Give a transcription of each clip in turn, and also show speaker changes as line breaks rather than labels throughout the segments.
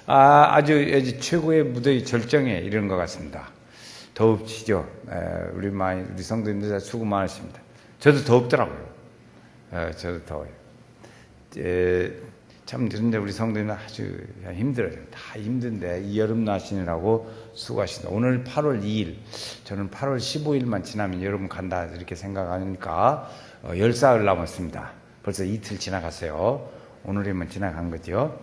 아주 최고의 무더위 절정에 이르는 것 같습니다. 더웁시죠. 우리 성도님들 수고 많으십니다. 저도 더웁더라고요. 저도 더워요. 참 그런데 우리 성도님들 아주 힘들어요. 다 힘든데 이 여름 나시느라고 수고하십니다. 오늘 8월 2일, 저는 8월 15일만 지나면 여름 간다 이렇게 생각하니까 10사흘 남았습니다. 벌써 이틀 지나갔어요. 오늘이면 지나간 거죠.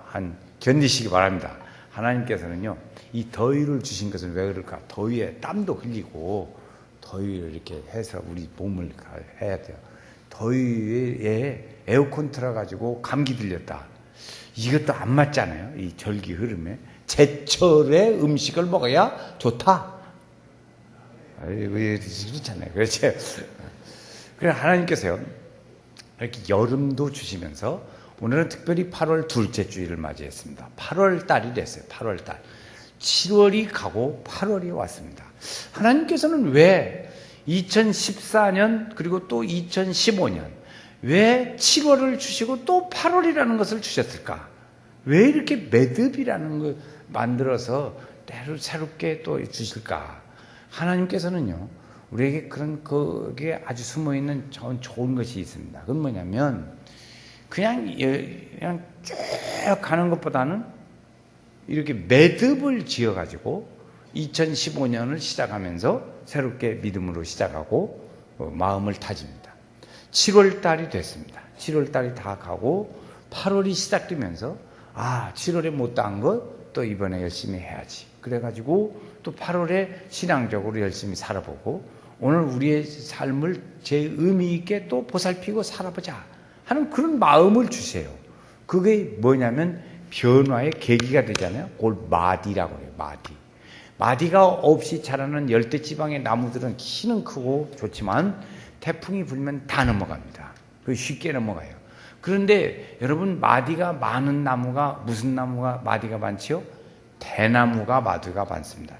한 견디시기 바랍니다. 하나님께서는요, 이 더위를 주신 것은 왜 그럴까? 더위에 땀도 흘리고 더위를 이렇게 해서 우리 몸을 해야 돼요. 더위에 에어컨 틀어가지고 감기 들렸다. 이것도 안 맞잖아요. 이 절기 흐름에. 제철에 음식을 먹어야 좋다. 그렇잖아요. 그렇죠. 그래서 하나님께서요, 이렇게 여름도 주시면서 오늘은 특별히 8월 둘째 주일을 맞이했습니다. 8월 달이 됐어요. 8월 달. 7월이 가고 8월이 왔습니다. 하나님께서는 왜 2014년 그리고 또 2015년 왜 7월을 주시고 또 8월이라는 것을 주셨을까? 왜 이렇게 매듭이라는 걸 만들어서 때로 새롭게 또 주실까? 하나님께서는요, 우리에게 그게 아주 숨어있는 좋은 것이 있습니다. 그건 뭐냐면, 그냥 쭉 가는 것보다는 이렇게 매듭을 지어가지고 2015년을 시작하면서 새롭게 믿음으로 시작하고 마음을 다집니다. 7월 달이 됐습니다. 7월 달이 다 가고 8월이 시작되면서 7월에 못한 것 또 이번에 열심히 해야지. 그래가지고 또 8월에 신앙적으로 열심히 살아보고 오늘 우리의 삶을 제 의미 있게 또 보살피고 살아보자 하는 그런 마음을 주세요. 그게 뭐냐면 변화의 계기가 되잖아요. 그걸 마디라고 해요. 마디가 없이 자라는 열대지방의 나무들은 키는 크고 좋지만 태풍이 불면 다 넘어갑니다. 쉽게 넘어가요. 그런데 여러분, 마디가 많은 나무가 무슨 나무가 마디가 많지요? 대나무가 마디가 많습니다.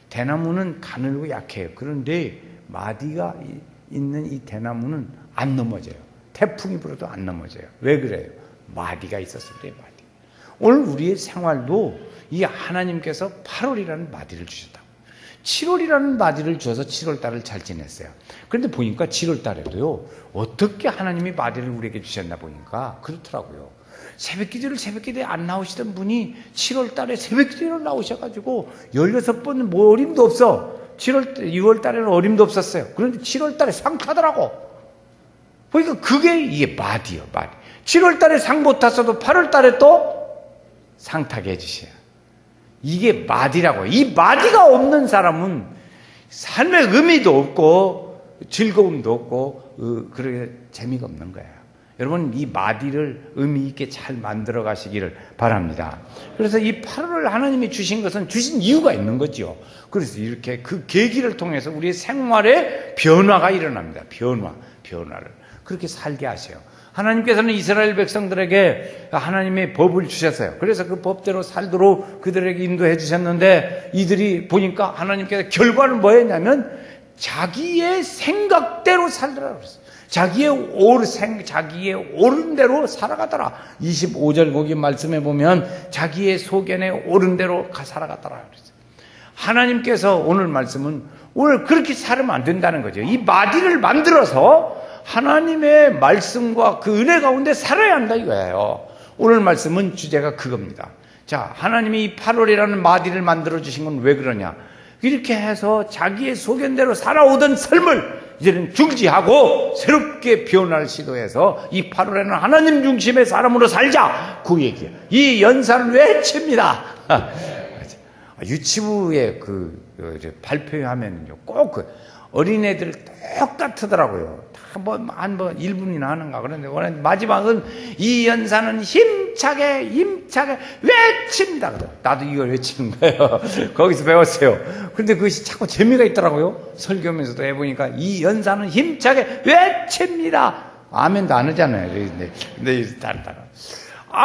대나무는 가늘고 약해요. 그런데 마디가 있는 이 대나무는 안 넘어져요. 태풍이 불어도 안 넘어져요. 왜 그래요? 마디가 있어서 그래요. 마디. 오늘 우리의 생활도 이 하나님께서 8월이라는 마디를 주셨다. 7월이라는 마디를 주셔서 7월 달을 잘 지냈어요. 그런데 보니까 7월 달에도요, 어떻게 하나님이 마디를 우리에게 주셨나 보니까 그렇더라고요. 새벽기도에 안 나오시던 분이 7월 달에 새벽기도로 나오셔가지고 16번 뭐 어림도 없어. 6월 달에는 어림도 없었어요. 그런데 7월 달에 상 타더라고. 그러니까 그게 이게 마디요, 마디. 7월 달에 상 못 탔어도 8월 달에 또 상 타게 해주셔요. 이게 마디라고. 이 마디가 없는 사람은 삶의 의미도 없고 즐거움도 없고 그렇게 재미가 없는 거예요. 여러분, 이 마디를 의미 있게 잘 만들어 가시기를 바랍니다. 그래서 이 8월을 하나님이 주신 것은 주신 이유가 있는 거죠. 그래서 이렇게 그 계기를 통해서 우리의 생활에 변화가 일어납니다. 변화를 그렇게 살게 하세요. 하나님께서는 이스라엘 백성들에게 하나님의 법을 주셨어요. 그래서 그 법대로 살도록 그들에게 인도해 주셨는데, 이들이 보니까 하나님께서 결과는 뭐였냐면 자기의 생각대로 살더라 그랬어요. 자기의 옳은 대로 살아가더라. 25절 거기 말씀해 보면 자기의 소견에 옳은 대로 살아가더라 그랬어요. 하나님께서 오늘 말씀은 오늘 그렇게 살면 안 된다는 거죠. 이 마디를 만들어서 하나님의 말씀과 그 은혜 가운데 살아야 한다 이거예요. 오늘 말씀은 주제가 그겁니다. 자, 하나님이 이 8월이라는 마디를 만들어 주신 건 왜 그러냐? 이렇게 해서 자기의 소견대로 살아오던 삶을 이제는 중지하고 새롭게 변화를 시도해서 이 8월에는 하나님 중심의 사람으로 살자, 그 얘기예요. 이 연산을 외칩니다. 유치부에 발표하면요, 꼭 어린애들 똑같더라고요. 한 번 1분이나 하는가. 그런데 마지막은 이 연사는 힘차게 외칩니다. 나도 이걸 외치는 거예요. 거기서 배웠어요. 그런데 그것이 자꾸 재미가 있더라고요. 설교하면서도 해보니까 이 연사는 힘차게 외칩니다. 아멘도 안 하잖아요. 근데 다르다가.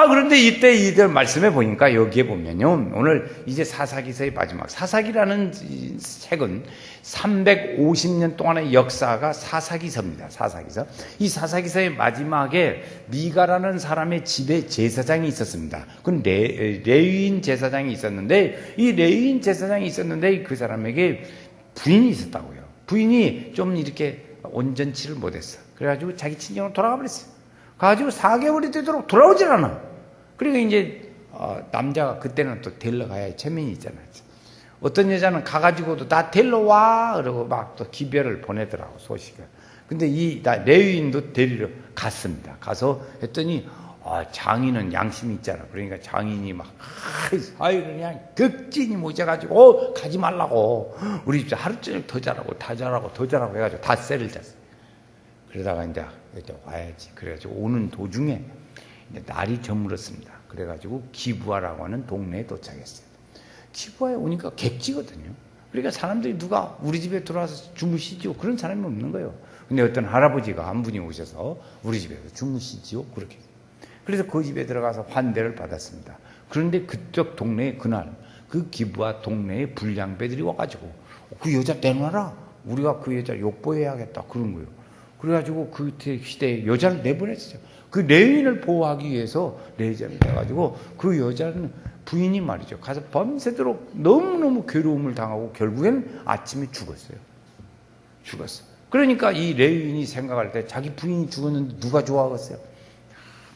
그런데 이때 이들 말씀해 보니까 여기에 보면요. 오늘 이제 사사기서의 마지막, 사사기라는 책은 350년 동안의 역사가 사사기서입니다. 사사기서. 이 사사기서의 마지막에 미가라는 사람의 집에 제사장이 있었습니다. 그건 레위인 제사장이 있었는데, 이 레위인 제사장이 있었는데 그 사람에게 부인이 있었다고요. 부인이 좀 이렇게 온전치를 못했어. 그래가지고 자기 친정으로 돌아가 버렸어요. 가지고 4개월이 되도록 돌아오질 않아. 그러니까 이제 남자가 그때는 또 데리러 가야 체면이 있잖아요. 어떤 여자는 가가지고도 나 데리러 와 그러고 막 또 기별을 보내더라고, 소식을. 근데 이 레위인도 데리러 갔습니다. 가서 했더니 장인은 양심이 있잖아. 그러니까 장인이 막 그냥 격진이 모셔가지고 가지 말라고, 우리 집 하루 종일 더 자라고 더 자라고 해가지고 다 쎄를 잤어요. 그러다가 이제 와야지. 그래가지고 오는 도중에 이제 날이 저물었습니다. 그래가지고 기부하라고 하는 동네에 도착했어요. 기부하에 오니까 객지거든요. 그러니까 사람들이 누가 우리 집에 들어와서 주무시지요? 그런 사람이 없는 거예요. 근데 어떤 할아버지가 한 분이 오셔서 우리 집에서 주무시지요? 그렇게. 그래서 그 집에 들어가서 환대를 받았습니다. 그런데 그쪽 동네에 그날 그 기부하 동네에 불량배들이 와가지고 그 여자 내놔라. 우리가 그 여자 욕보해야겠다. 그런 거예요. 그래가지고 그 시대에 여자를 내보냈어요. 그 레위인을 보호하기 위해서 레위인을 내가지고 그 여자는 부인이 말이죠. 가서 밤새도록 너무너무 괴로움을 당하고 결국에는 아침에 죽었어요. 죽었어. 그러니까 이 레위인이 생각할 때 자기 부인이 죽었는데 누가 좋아하겠어요?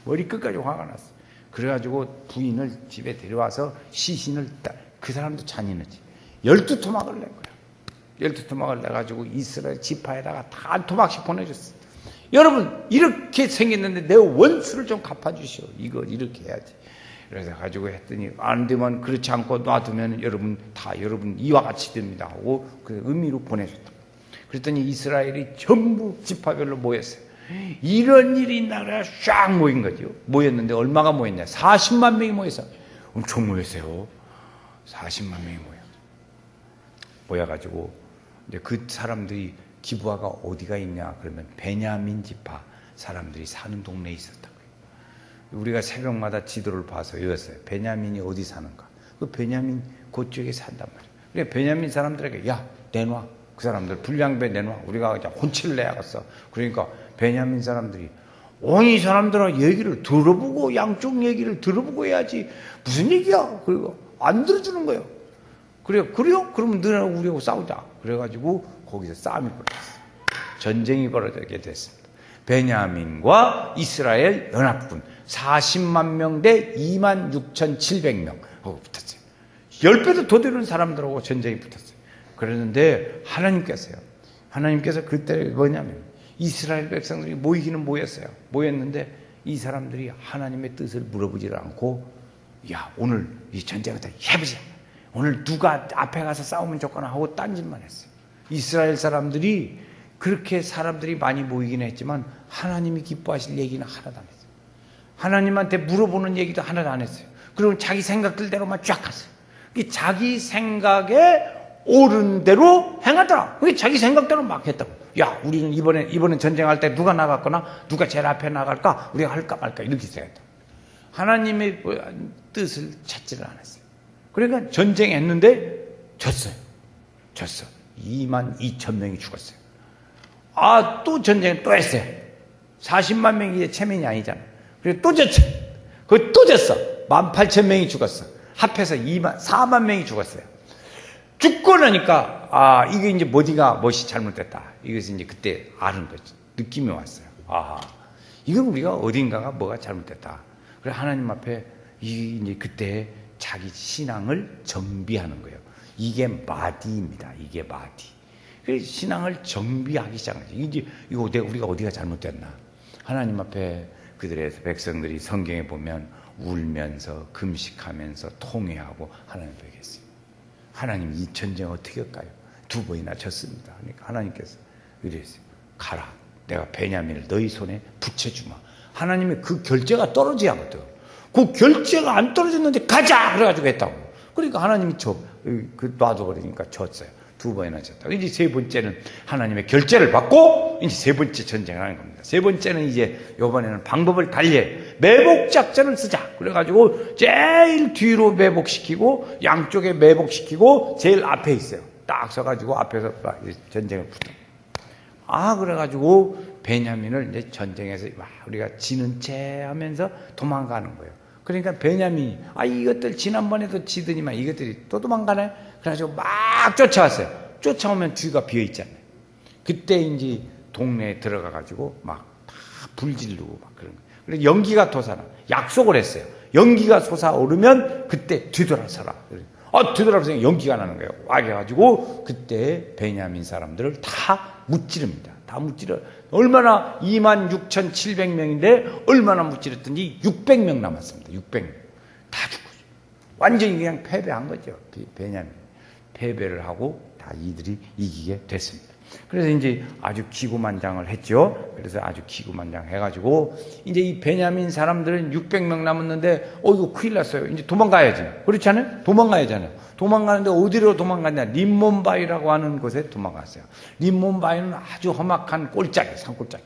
머리 끝까지 화가 났어요. 그래가지고 부인을 집에 데려와서 시신을 그 사람도 잔인하지. 12토막을 낸 거예요. 12토막을 내가지고 이스라엘 지파에다가 다 한 토막씩 보내줬어요. 여러분, 이렇게 생겼는데 내 원수를 좀 갚아주시오. 이거 이렇게 해야지. 그래서 가지고 했더니 안 되면, 그렇지 않고 놔두면 여러분 이와 같이 됩니다 하고 그 의미로 보내줬다. 그랬더니 이스라엘이 전부 지파별로 모였어요. 이런 일이 있나 그래 쫙 모인 거죠. 모였는데 얼마가 모였냐? 40만 명이 모여서 엄청 모였어요. 40만 명이 모여가지고 이제 그 사람들이 기부하가 어디가 있냐 그러면 베냐민 지파 사람들이 사는 동네에 있었다고요. 우리가 새벽마다 지도를 봐서 외웠어요. 베냐민이 어디 사는가? 그 베냐민 그쪽에 산단 말이에요. 그러니까 베냐민 사람들에게 야 내놔. 그 사람들 불량배 내놔. 우리가 그냥 혼쭐을 내야겠어. 그러니까 베냐민 사람들이 이 사람들은 얘기를 들어보고 양쪽 얘기를 들어보고 해야지 무슨 얘기야? 그리고 안 들어주는 거예요. 그래요? 그러면 너네하고 우리하고 싸우자. 그래가지고 거기서 싸움이 벌어졌어요. 전쟁이 벌어지게 됐습니다. 베냐민과 이스라엘 연합군 40만 명 대 26,700명 하고 붙었어요. 10배도 더 되는 사람들하고 전쟁이 붙었어요. 그랬는데 하나님께서 그때 뭐냐면 이스라엘 백성들이 모이기는 모였어요. 모였는데 이 사람들이 하나님의 뜻을 물어보지 않고 야 오늘 이 전쟁을 다 해보자. 오늘 누가 앞에 가서 싸우면 좋거나 하고 딴짓만 했어요. 이스라엘 사람들이 그렇게 사람들이 많이 모이긴 했지만 하나님이 기뻐하실 얘기는 하나도 안 했어요. 하나님한테 물어보는 얘기도 하나도 안 했어요. 그리고 자기 생각들대로만 쫙 갔어요. 자기 생각에 옳은 대로 행하더라. 그게 자기 생각대로 막 했다고. 야, 우리는 이번에 전쟁할 때 누가 나갔거나 누가 제일 앞에 나갈까? 우리가 할까 말까 이렇게 생각했다. 하나님의 뜻을 찾지를 않았어요. 그러니까 전쟁했는데 졌어요. 22,000명이 죽었어요. 또 전쟁을 또 했어요. 40만 명이 이제 체면이 아니잖아. 그리고 또 졌어. 그거 또 졌어. 18,000명이 죽었어. 합해서 4만 명이 죽었어요. 죽고 나니까 이게 이제 무엇이 잘못됐다. 이것을 이제 그때 아는 거지. 느낌이 왔어요. 이건 우리가 어딘가가 뭐가 잘못됐다. 그래 하나님 앞에 이제 그때 자기 신앙을 정비하는 거예요. 이게 마디입니다. 이게 마디. 그래서 신앙을 정비하기 시작한 거죠. 이제 우리가 어디가 잘못됐나? 하나님 앞에 그들의 백성들이 성경에 보면 울면서 금식하면서 통회하고 하나님 앞에 계세요. 하나님 이 전쟁 어떻게 할까요? 2번이나 졌습니다. 그러니까 하나님께서 이랬어요. 가라. 내가 베냐민을 너희 손에 붙여주마. 하나님의 그 결제가 떨어져야 하거든. 그 결제가 안 떨어졌는데 가자! 그래가지고 했다고. 그러니까 하나님이 놔둬버리니까 졌어요. 2번이나 졌다. 이제 3번째는 하나님의 결제를 받고 이제 세 번째 전쟁을 하는 겁니다. 세 번째는 이제 요번에는 방법을 달리해 매복 작전을 쓰자. 그래가지고 제일 뒤로 매복시키고 양쪽에 매복시키고 제일 앞에 있어요. 딱 서가지고 앞에서 막 전쟁을 붙어. 그래가지고 베냐민을 이제 전쟁에서 막 우리가 지는 채 하면서 도망가는 거예요. 그러니까 베냐민이 이것들 지난번에도 지더니만 이것들이 또 도망가네. 그래가지고 막 쫓아왔어요. 쫓아오면 뒤가 비어 있잖아요. 그때 이제 동네에 들어가가지고 막 다 불지르고 막 그런 거예요. 그래서 연기가 솟아나. 약속을 했어요. 연기가 솟아오르면 그때 뒤돌아서라. 뒤돌아서면 연기가 나는 거예요. 와 해가지고 그때 베냐민 사람들을 다 무찌릅니다. 다 무찌러. 얼마나 26,700명인데 얼마나 무찌렀든지 600명 남았습니다. 600명. 다 죽고 완전히 그냥 패배한 거죠. 베냐민. 패배를 하고 다 이들이 이기게 됐습니다. 그래서 이제 아주 기구만장을 했죠. 그래서 아주 기구만장 해가지고 이제 이 베냐민 사람들은 600명 남았는데 이거 큰일 났어요. 이제 도망가야지. 그렇지 않아요? 도망가야잖아요. 도망가는데 어디로 도망갔냐? 림몬바이라고 하는 곳에 도망갔어요. 림몬바이는 아주 험악한 꼴짜기, 산꼴짜기.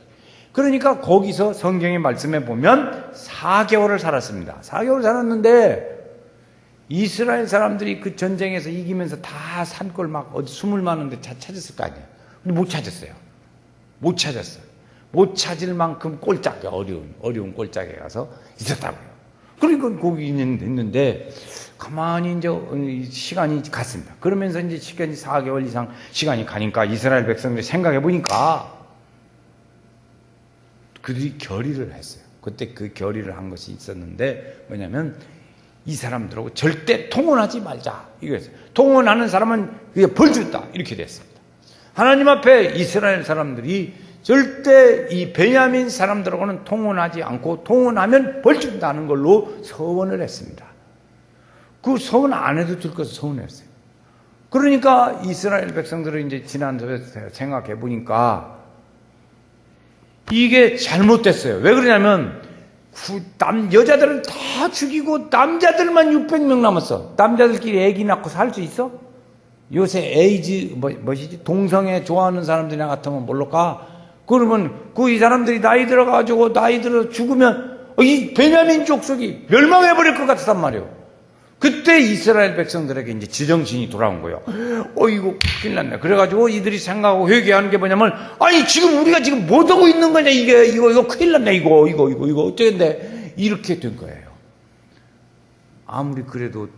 그러니까 거기서 성경의 말씀에 보면 4개월을 살았습니다. 4개월 살았는데 이스라엘 사람들이 그 전쟁에서 이기면서 다 산골 막 어디 숨을 만한데 다 찾았을 거 아니에요. 근데 못 찾았어요. 못 찾았어요. 못 찾을 만큼 꼴짝이 어려운 꼴짝에 가서 있었다고요. 그러니까 거기 있는데 가만히 이제 시간이 갔습니다. 그러면서 이제 시간이 4개월 이상 시간이 가니까 이스라엘 백성들이 생각해 보니까 그들이 결의를 했어요. 그때 그 결의를 한 것이 있었는데 뭐냐면 이 사람들하고 절대 통혼하지 말자. 이거였어요. 통혼하는 사람은 그게 벌 준다. 이렇게 됐습니다. 하나님 앞에 이스라엘 사람들이 절대 이 베냐민 사람들하고는 통혼하지 않고 통혼하면 벌 준다는 걸로 서원을 했습니다. 그 서원 안 해도 될 것을 서원했어요. 그러니까 이스라엘 백성들은 이제 지난 주에 생각해 보니까 이게 잘못됐어요. 왜 그러냐면 여자들은 다 죽이고 남자들만 600명 남았어. 남자들끼리 애기 낳고 살 수 있어? 요새 에이즈 뭐시지? 동성애 좋아하는 사람들이나 같으면 모를까? 그러면 이 사람들이 나이 들어가지고 나이 들어 죽으면 이 베냐민 족속이 멸망해 버릴 것 같단 말이에요. 그때 이스라엘 백성들에게 이제 지정신이 돌아온 거예요. 이거 큰일 났네. 그래가지고 이들이 생각하고 회개하는 게 뭐냐면 지금 우리가 지금 뭐 하고 있는 거냐 이거 큰일 났네 이거 어쩌겠는데 이렇게 된 거예요. 아무리 그래도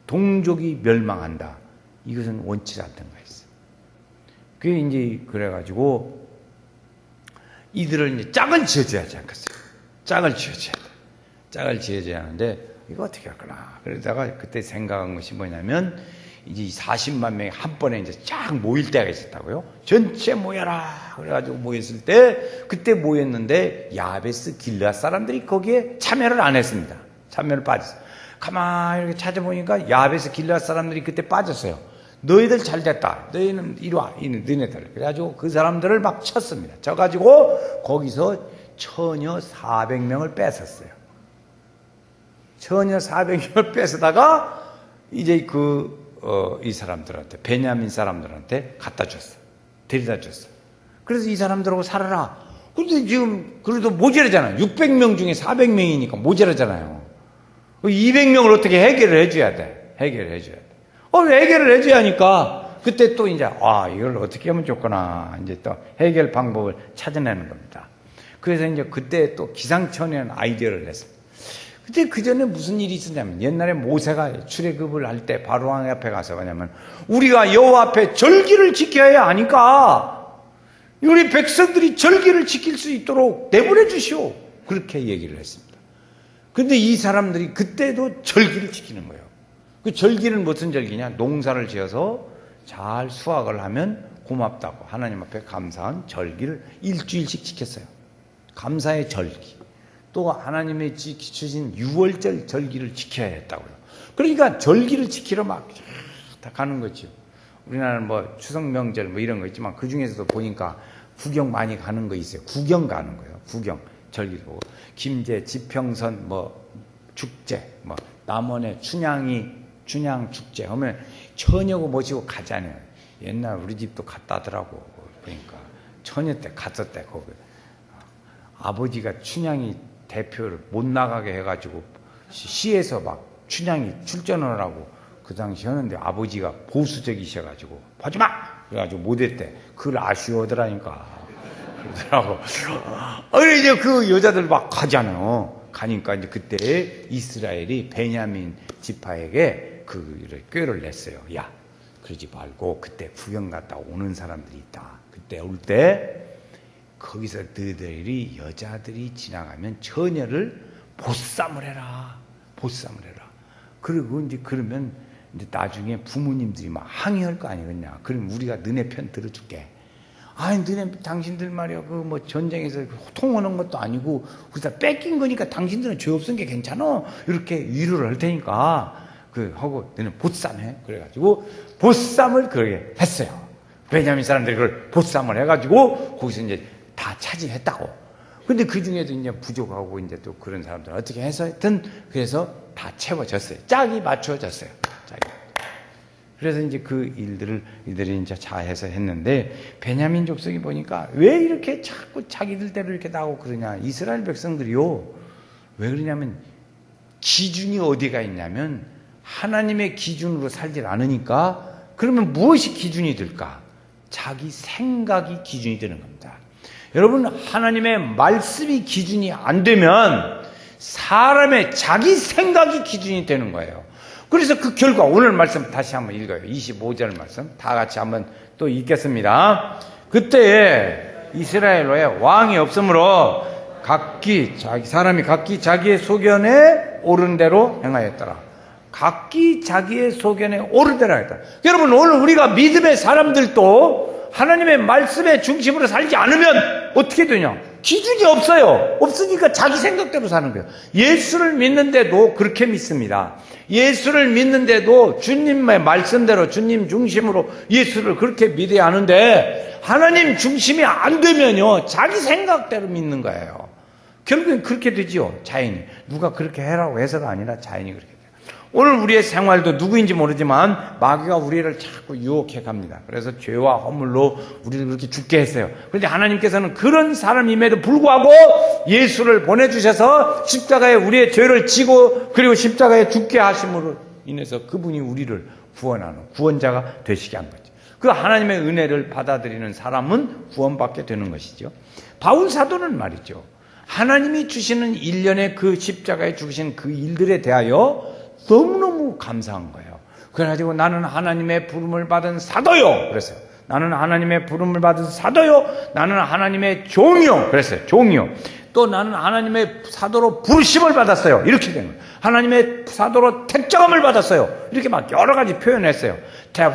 동족이 멸망한다. 이것은 원치 않던 거였어요. 그게 이제 그래가지고 이들을 이제 짝을 지어줘야 하지 않겠어요? 짝을 지어줘야 돼. 짝을 지어줘야 하는데 이거 어떻게 할까나. 그러다가 그때 생각한 것이 뭐냐면 이제 40만 명이 한 번에 이제 쫙 모일 때가 있었다고요. 전체 모여라. 그래가지고 모였을 때 그때 모였는데 야베스 길르앗 사람들이 거기에 참여를 안 했습니다. 참여를 빠졌어요. 가만히 이렇게 찾아보니까 야베스 길르앗 사람들이 그때 빠졌어요. 너희들 잘 됐다. 너희는 이리 와. 너희들. 그래가지고 그 사람들을 막 쳤습니다. 쳐가지고 거기서 처녀 400명을 뺏었어요. 처녀 400명을 뺏어다가 이제 이 사람들한테, 베냐민 사람들한테 갖다 줬어. 데려다 줬어. 그래서 이 사람들하고 살아라. 근데 지금 그래도 모자라잖아요. 600명 중에 400명이니까 모자라잖아요. 200명을 어떻게 해결을 해줘야 돼. 해결을 해줘야 돼. 해결을 해줘야 하니까 그때 또 이제 이걸 어떻게 하면 좋구나. 이제 또 해결 방법을 찾아내는 겁니다. 그래서 이제 그때 또 기상천외한 아이디어를 냈습니다. 그때 그 전에 무슨 일이 있었냐면 옛날에 모세가 출애굽을 할 때 바로왕 앞에 가서 뭐냐면 우리가 여호와 앞에 절기를 지켜야 하니까 우리 백성들이 절기를 지킬 수 있도록 내보내 주시오. 그렇게 얘기를 했습니다. 근데 이 사람들이 그때도 절기를 지키는 거예요. 그 절기는 무슨 절기냐? 농사를 지어서 잘 수확을 하면 고맙다고 하나님 앞에 감사한 절기를 일주일씩 지켰어요. 감사의 절기. 또 하나님의 주신 6월절 절기를 지켜야 했다고요. 그러니까 절기를 지키러 막 다 가는 거죠. 우리나라는 뭐 추석 명절 뭐 이런 거 있지만 그 중에서도 보니까 구경 많이 가는 거 있어요. 구경 가는 거예요. 구경. 절기 보고. 김제, 지평선 뭐 축제, 뭐 남원의 춘향 축제 하면 처녀고 모시고 가잖아요. 옛날 우리 집도 갔다 하더라고. 그러니까 처녀 때 갔었대 거기. 아버지가 춘향이 대표를 못 나가게 해가지고 시에서 막 춘향이 출전을 하고 그 당시 하는데 아버지가 보수적이셔가지고 하지마! 그래가지고 못했대. 그걸 아쉬워하더라니까. 그러더라고. 이제 그 여자들 막 가잖아요. 가니까 이제 그때 이스라엘이 베냐민 지파에게 그 꾀를 냈어요. 야, 그러지 말고 그때 구경 갔다 오는 사람들이 있다. 그때 올 때 거기서 너희들이 여자들이 지나가면 처녀를 보쌈을 해라. 보쌈을 해라. 그리고 이제 그러면 이제 나중에 부모님들이 막 항의할 거 아니겠냐. 그럼 우리가 너네 편 들어줄게. 아니, 당신들 말이야. 그 뭐 전쟁에서 호통하는 것도 아니고, 그래서 뺏긴 거니까 당신들은 죄 없은 게 괜찮아. 이렇게 위로를 할 테니까. 하고, 너는 보쌈해. 그래가지고, 보쌈을 그렇게 했어요. 베냐민 사람들이 그걸 보쌈을 해가지고, 거기서 이제 다 차지했다고. 근데 그 중에도 이제 부족하고, 이제 또 그런 사람들 어떻게 해서 하여튼, 그래서 다 채워졌어요. 짝이 맞춰졌어요. 짝이. 그래서 이제 그 일들을 이들이 이제 자해서 했는데, 베냐민 족속이 보니까 왜 이렇게 자꾸 자기들대로 이렇게 나오고 그러냐. 이스라엘 백성들이요. 왜 그러냐면, 기준이 어디가 있냐면, 하나님의 기준으로 살질 않으니까, 그러면 무엇이 기준이 될까? 자기 생각이 기준이 되는 겁니다. 여러분, 하나님의 말씀이 기준이 안 되면, 사람의 자기 생각이 기준이 되는 거예요. 그래서 그 결과 오늘 말씀 다시 한번 읽어요. 25절 말씀 다 같이 한번 또 읽겠습니다. 그때에 이스라엘로에 왕이 없으므로 사람이 각기 자기의 소견에 옳은 대로 행하였더라. 각기 자기의 소견에 옳은 대로 하였다. 여러분, 오늘 우리가 믿음의 사람들도 하나님의 말씀의 중심으로 살지 않으면 어떻게 되냐? 기준이 없어요. 없으니까 자기 생각대로 사는 거예요. 예수를 믿는데도 그렇게 믿습니다. 예수를 믿는데도 주님의 말씀대로 주님 중심으로 예수를 그렇게 믿어야 하는데, 하나님 중심이 안 되면요, 자기 생각대로 믿는 거예요. 결국엔 그렇게 되지요. 자연이. 누가 그렇게 해라고 해서가 아니라 자연이 그렇게 돼요. 오늘 우리의 생활도 누구인지 모르지만 마귀가 우리를 자꾸 유혹해 갑니다. 그래서 죄와 허물로 우리를 그렇게 죽게 했어요. 그런데 하나님께서는 그런 사람임에도 불구하고 예수를 보내주셔서 십자가에 우리의 죄를 지고 그리고 십자가에 죽게 하심으로 인해서 그분이 우리를 구원하는 구원자가 되시게 한 거죠. 그 하나님의 은혜를 받아들이는 사람은 구원받게 되는 것이죠. 바울 사도는 말이죠, 하나님이 주시는 일련의 그 십자가에 죽으신 그 일들에 대하여 너무너무 감사한 거예요. 그래가지고 나는 하나님의 부름을 받은 사도요. 그랬어요. 나는 하나님의 부름을 받은 사도요. 나는 하나님의 종이요. 그랬어요. 종이요. 또 나는 하나님의 사도로 부르심을 받았어요. 이렇게 된 거예요. 하나님의 사도로 택정함을 받았어요. 이렇게 막 여러 가지 표현했어요.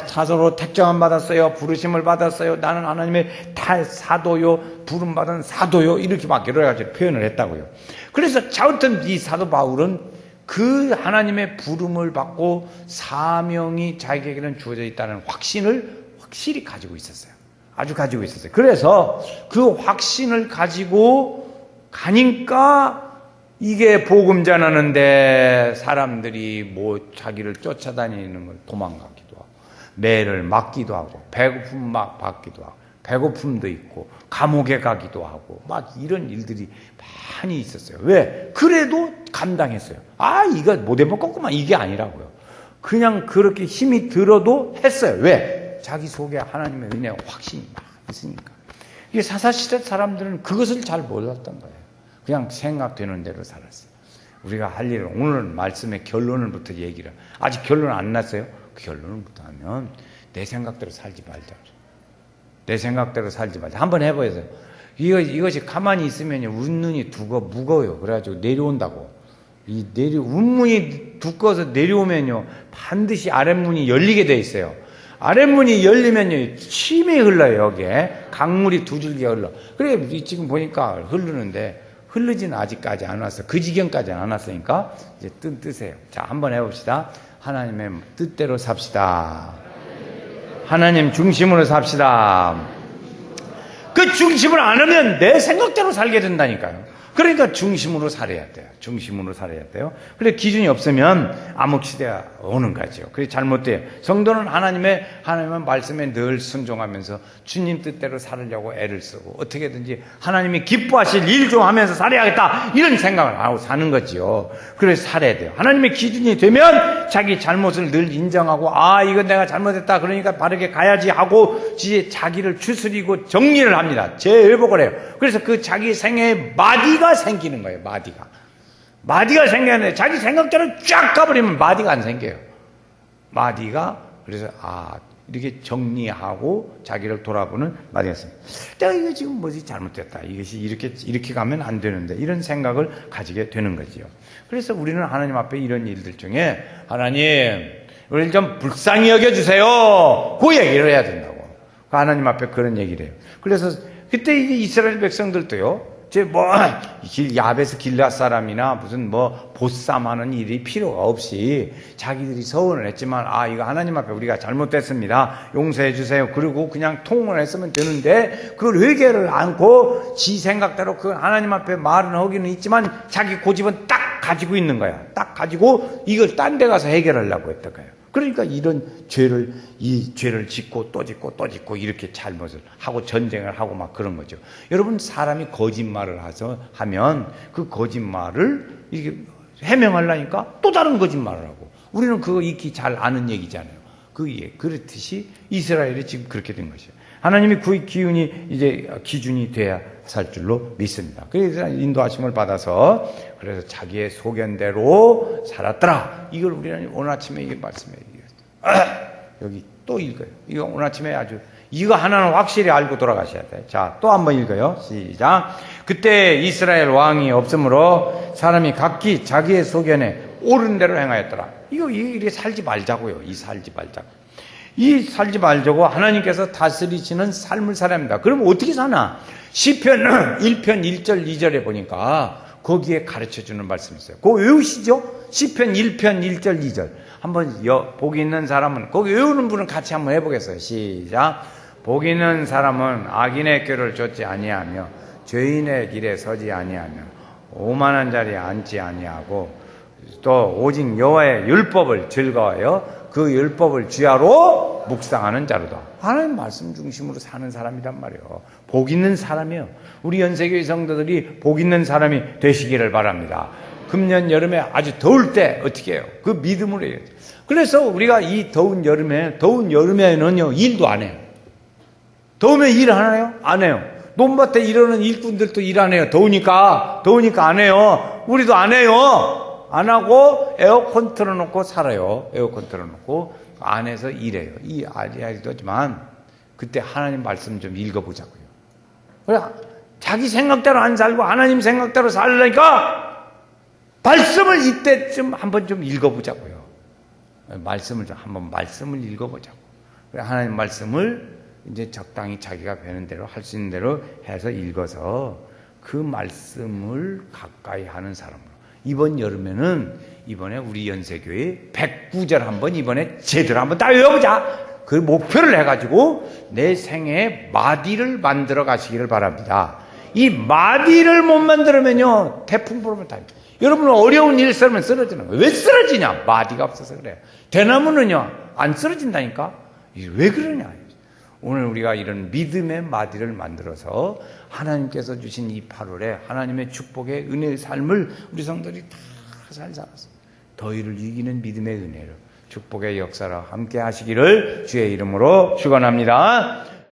사도로 택정함 받았어요. 부르심을 받았어요. 나는 하나님의 사도요. 부름받은 사도요. 이렇게 막 여러 가지 표현을 했다고요. 그래서 아무튼 이 사도 바울은 그 하나님의 부름을 받고 사명이 자기에게는 주어져 있다는 확신을 확실히 가지고 있었어요. 아주 가지고 있었어요. 그래서 그 확신을 가지고 가니까 이게 복음 전하는데 사람들이 뭐 자기를 쫓아다니는 걸 도망가기도 하고, 매를 맞기도 하고, 배고픔 막 받기도 하고, 배고픔도 있고, 감옥에 가기도 하고, 막 이런 일들이 많이 있었어요. 왜? 그래도 감당했어요. 이거 못 해먹겠구만. 이게 아니라고요. 그냥 그렇게 힘이 들어도 했어요. 왜? 자기 속에 하나님의 은혜와 확신이 막 있으니까. 이게 사사시대 사람들은 그것을 잘 몰랐던 거예요. 그냥 생각되는 대로 살았어요. 우리가 할 일은 오늘 말씀의 결론을부터 얘기를, 아직 결론 안 났어요? 그 결론을부터 하면 내 생각대로 살지 말자. 내 생각대로 살지 말자. 한번 해보세요. 이것이 가만히 있으면 운눈이 무거워요. 그래가지고 내려온다고. 운문이 두꺼워서 내려오면요, 반드시 아랫문이 열리게 돼 있어요. 아랫문이 열리면요, 침이 흘러요. 여기에 강물이 두 줄기가 흘러. 그래 지금 보니까 흐르는데, 흐르지는 아직까지 안 왔어. 그 지경까지 안 왔으니까 이제 뜨세요. 자, 한번 해봅시다. 하나님의 뜻대로 삽시다. 하나님 중심으로 삽시다. 그 중심을 안 하면 내 생각대로 살게 된다니까요. 그러니까 중심으로 살아야 돼요. 중심으로 살아야 돼요. 그래 기준이 없으면 암흑시대가 오는 거죠. 그게 잘못돼요. 성도는 하나님의 말씀에 늘 순종하면서 주님 뜻대로 살으려고 애를 쓰고 어떻게든지 하나님이 기뻐하실 일 좀 하면서 살아야겠다 이런 생각을 하고 사는 거지요. 그래서 살아야 돼요. 하나님의 기준이 되면 자기 잘못을 늘 인정하고 이건 내가 잘못했다 그러니까 바르게 가야지 하고 자기를 추스리고 정리를 합니다. 재회복을 해요. 그래서 그 자기 생애에 마디가 생기는 거예요. 마디가 생기는데 자기 생각대로 쫙 가버리면 마디가 안 생겨요. 마디가 그래서 이렇게 정리하고 자기를 돌아보는 마디가 생겨요. 내가 이거 지금 뭐지 잘못됐다. 이것이 이렇게 가면 안 되는데 이런 생각을 가지게 되는 거지요. 그래서 우리는 하나님 앞에 이런 일들 중에 하나님 우리를 좀 불쌍히 여겨주세요. 그 얘기를 해야 된다고. 하나님 앞에 그런 얘기를 해요. 그래서 그때 이제 이스라엘 백성들도요. 야베스 길앗 사람이나 무슨 보쌈하는 일이 필요가 없이 자기들이 서원을 했지만 이거 하나님 앞에 우리가 잘못됐습니다. 용서해 주세요. 그리고 그냥 통을 했으면 되는데 그걸 회개를 않고 지 생각대로 그 하나님 앞에 말은 하기는 있지만 자기 고집은 딱 가지고 있는 거야. 딱 가지고 이걸 딴 데 가서 해결하려고 했던 거예요. 그러니까 이 죄를 짓고 또 짓고 또 짓고 이렇게 잘못을 하고 전쟁을 하고 막 그런 거죠. 여러분 사람이 거짓말을 하면 그 거짓말을 이렇게 해명하려니까 또 다른 거짓말을 하고 우리는 그거 익히 잘 아는 얘기잖아요. 그렇듯이 이스라엘이 지금 그렇게 된 것이에요. 하나님이 그 기준이 돼야 살 줄로 믿습니다. 그래서 인도하심을 받아서 그래서 자기의 소견대로 살았더라. 이걸 우리는 오늘 아침에 이게 말씀해 여기 또 읽어요. 이거 오늘 아침에 이거 하나는 확실히 알고 돌아가셔야 돼요. 자, 또 한번 읽어요. 시작. 그때 이스라엘 왕이 없으므로 사람이 각기 자기의 소견에 옳은 대로 행하였더라. 이렇게 살지 말자고요. 살지 말자고 하나님께서 다스리시는 삶을 살아야 합니다. 그럼 어떻게 사나? 시편 1편 1절 2절에 보니까 거기에 가르쳐주는 말씀이 있어요. 그거 외우시죠? 시편 1편 1절 2절. 한번 복 있는 사람은 거기 외우는 분은 같이 한번 해보겠어요. 시작. 복 있는 사람은 악인의 꾀를 쫓지 아니하며 죄인의 길에 서지 아니하며 오만한 자리에 앉지 아니하고 또 오직 여호와의 율법을 즐거워하여 그 율법을 주야로 묵상하는 자로다. 하나님 말씀 중심으로 사는 사람이란 말이에요. 복 있는 사람이에요. 우리 연세교회 성도들이 복 있는 사람이 되시기를 바랍니다. 금년 여름에 아주 더울 때 어떻게 해요? 그 믿음으로 해요. 그래서 우리가 이 더운 여름에는요 일도 안 해요. 더우면 일 하나요? 안 해요. 논밭에 일하는 일꾼들도 일 안 해요. 더우니까 안 해요. 우리도 안 해요. 안 하고 에어컨 틀어놓고 살아요. 에어컨 틀어놓고 안에서 일해요. 이 아리아리도 하지만 그때 하나님 말씀 좀 읽어보자고요. 그래 자기 생각대로 안 살고 하나님 생각대로 살려니까 말씀을 이때쯤 한번 좀 읽어보자고요. 말씀을 읽어보자고. 그래 하나님 말씀을 이제 적당히 자기가 되는 대로 할 수 있는 대로 해서 읽어서 그 말씀을 가까이 하는 사람으로. 이번에 우리 연세교회 109절 한번 이번에 제대로 한번 딱 외워보자. 그 목표를 해가지고 내 생애에 마디를 만들어 가시기를 바랍니다. 이 마디를 못 만들면요 태풍 불으면 다. 여러분은 어려운 일 쓰면 쓰러지는 거예요. 왜 쓰러지냐? 마디가 없어서 그래요. 대나무는요 안 쓰러진다니까. 왜 그러냐? 오늘 우리가 이런 믿음의 마디를 만들어서 하나님께서 주신 이 8월에 하나님의 축복의 은혜의 삶을 우리 성도들이 다 잘 살았어요. 더위를 이기는 믿음의 은혜로 축복의 역사로 함께 하시기를 주의 이름으로 축원합니다.